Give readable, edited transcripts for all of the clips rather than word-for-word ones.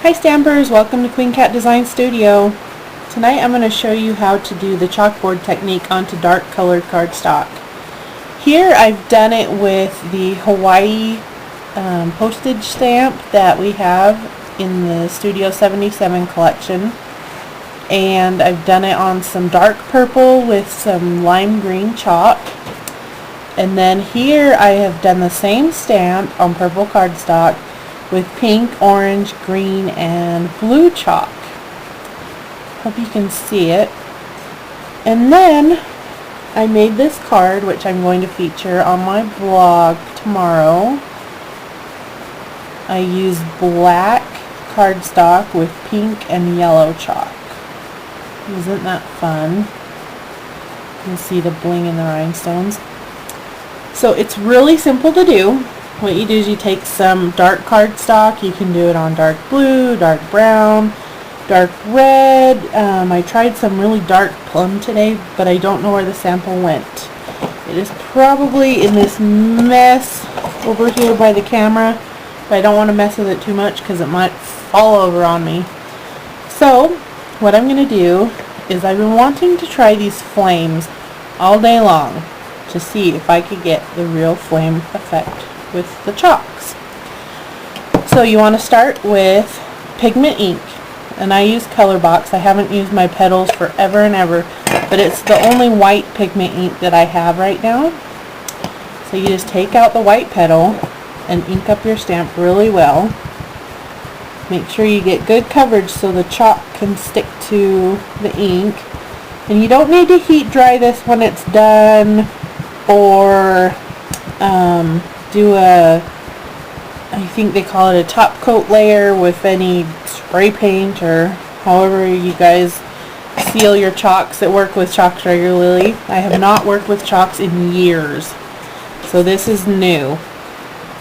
Hi Stampers, welcome to Queen Cat Design Studio. Tonight I'm going to show you how to do the chalkboard technique onto dark colored cardstock. Here I've done it with the Hawaii postage stamp that we have in the Studio 77 collection, and I've done it on some dark purple with some lime green chalk, and then here I have done the same stamp on purple cardstock with pink, orange, green, and blue chalk. Hope you can see it. And then I made this card, which I'm going to feature on my blog tomorrow. I used black cardstock with pink and yellow chalk. Isn't that fun? You can see the bling in the rhinestones. So it's really simple to do. What you do is you take some dark cardstock. You can do it on dark blue, dark brown, dark red. I tried some really dark plum today, but I don't know where the sample went. It is probably in this mess over here by the camera, but I don't want to mess with it too much because it might fall over on me. So what I'm going to do is I've been wanting to try these flames all day long to see if I could get the real flame effect with the chalks. So you want to start with Pigment Ink, and I use Colorbox. I haven't used my Petals forever and ever, but it's the only white pigment ink that I have right now. So you just take out the white petal and ink up your stamp really well. Make sure you get good coverage so the chalk can stick to the ink. And you don't need to heat dry this when it's done, or do I think they call it a top coat layer with any spray paint or however you guys seal your chalks that work with chalks regularly. I have not worked with chalks in years, so this is new.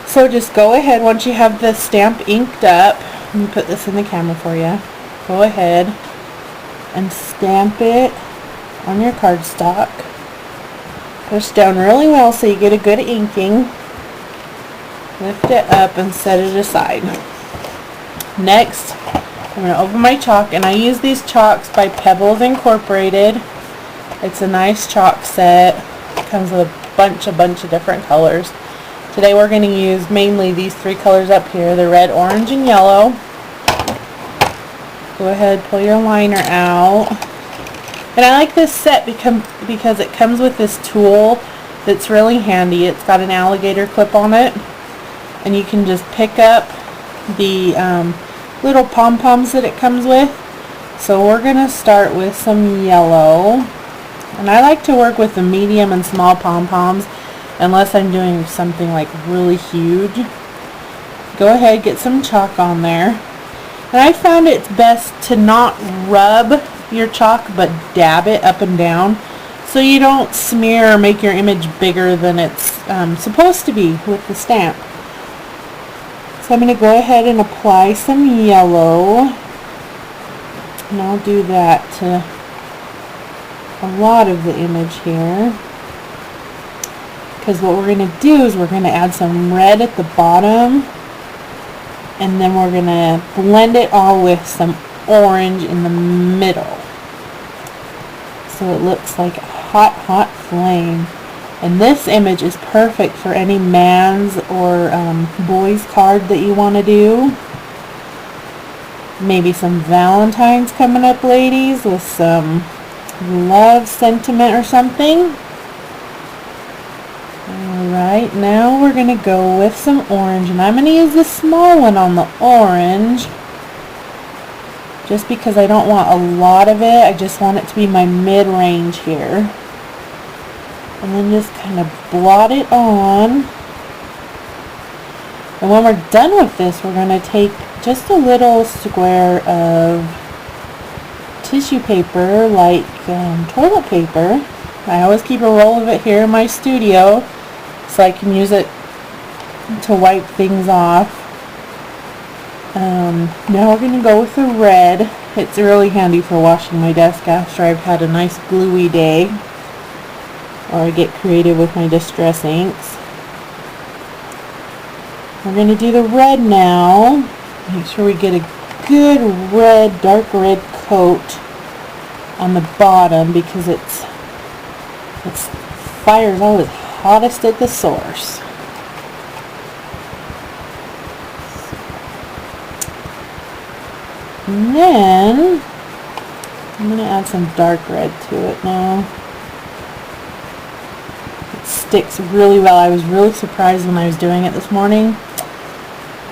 So just go ahead, once you have the stamp inked up, let me put this in the camera for you. Go ahead and stamp it on your cardstock. Push down really well so you get a good inking. Lift it up and set it aside. Next, I'm going to open my chalk, and I use these chalks by Pebbles Incorporated. It's a nice chalk set. It comes with a bunch of different colors. Today we're going to use mainly these three colors up here, the red, orange, and yellow. Go ahead, pull your liner out. And I like this set because it comes with this tool that's really handy. It's got an alligator clip on it, and you can just pick up the little pom-poms that it comes with. So we're going to start with some yellow, and I like to work with the medium and small pom-poms unless I'm doing something like really huge. Go ahead, get some chalk on there, and I found it's best to not rub your chalk but dab it up and down so you don't smear or make your image bigger than it's supposed to be with the stamp. So I'm going to go ahead and apply some yellow, and I'll do that to a lot of the image here, because what we're going to do is we're going to add some red at the bottom, and then we're going to blend it all with some orange in the middle so it looks like a hot flame. And this image is perfect for any man's or boy's card that you want to do. Maybe some Valentine's coming up, ladies, with some love sentiment or something. Alright, now we're going to go with some orange, and I'm going to use the small one on the orange just because I don't want a lot of it. I just want it to be my mid-range here. And then just kind of blot it on. And when we're done with this, we're going to take just a little square of tissue paper, like toilet paper. I always keep a roll of it here in my studio so I can use it to wipe things off. Now we're going to go with the red. It's really handy for washing my desk after I've had a nice gluey day, or I get creative with my distress inks. We're going to do the red now. Make sure we get a good red, dark red coat on the bottom because its fire is always hottest at the source. And then I'm going to add some dark red to it now. It sticks really well. I was really surprised when I was doing it this morning.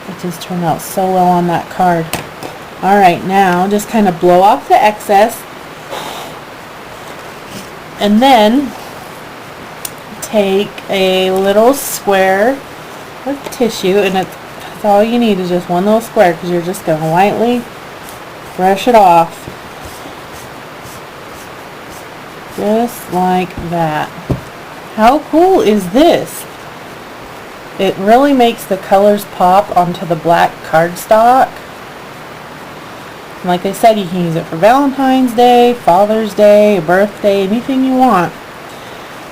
It just turned out so well on that card. Alright, now just kind of blow off the excess. And then take a little square of tissue, and that's all you need is just one little square because you're just going to lightly brush it off. Just like that. How cool is this? It really makes the colors pop onto the black cardstock. Like I said, you can use it for Valentine's Day, Father's Day, a birthday, anything you want.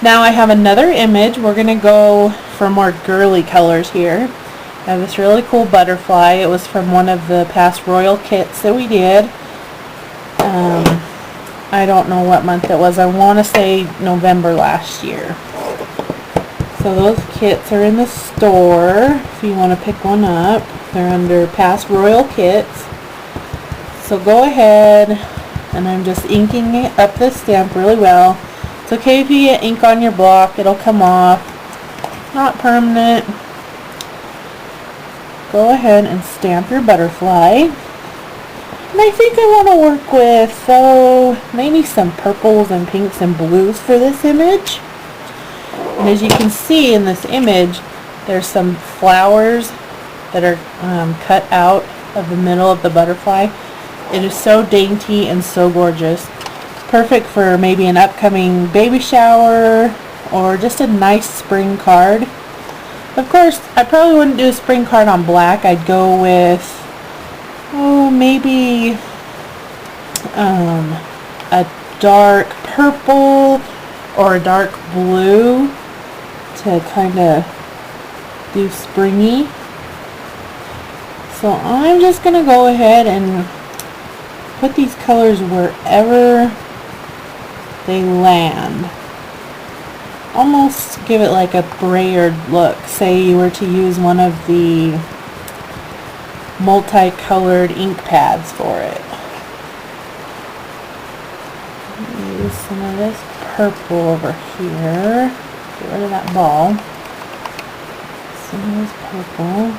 Now I have another image. We're going to go for more girly colors here. I have this really cool butterfly. It was from one of the past Royal kits that we did. I don't know what month it was. I want to say November last year. So those kits are in the store if you want to pick one up. They're under past Royal kits. So go ahead, and I'm just inking it up the stamp really well. It's okay if you get ink on your block. It'll come off. Not permanent. Go ahead and stamp your butterfly. And I think I want to work with, maybe some purples and pinks and blues for this image. And as you can see in this image, there's some flowers that are cut out of the middle of the butterfly. It is so dainty and so gorgeous. Perfect for maybe an upcoming baby shower or just a nice spring card. Of course, I probably wouldn't do a spring card on black. I'd go with, maybe a dark purple or a dark blue to kind of do springy. So I'm just going to go ahead and put these colors wherever they land. Almost give it like a brayered look. Say you were to use one of the multicolored ink pads for it. Use some of this purple over here. Get rid of that ball. Some of this purple.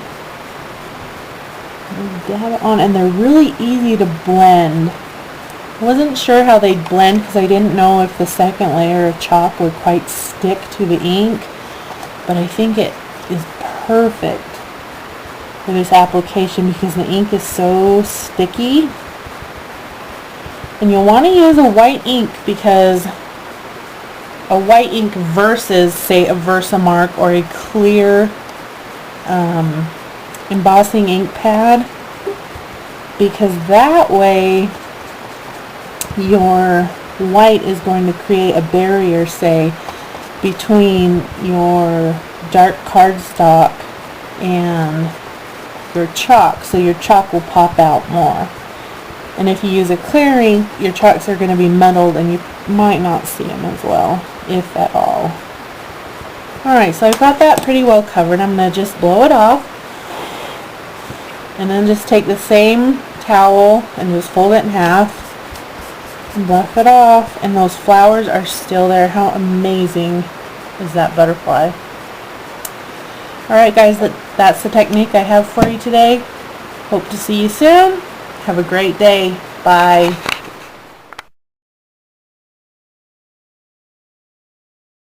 And dab it on, and they're really easy to blend. I wasn't sure how they'd blend because I didn't know if the second layer of chalk would quite stick to the ink, but I think it is perfect for this application because the ink is so sticky. And you'll want to use a white ink because a white ink versus, say, a Versamark or a clear embossing ink pad, because that way your white is going to create a barrier, say, between your dark cardstock and your chalk, so your chalk will pop out more. And if you use a clear ink, your chalks are going to be muddled and you might not see them as well, if at all. Alright, so I've got that pretty well covered. I'm going to just blow it off. And then just take the same towel and just fold it in half and buff it off. And those flowers are still there. How amazing is that butterfly? Alright guys, that's the technique I have for you today. Hope to see you soon. Have a great day. Bye.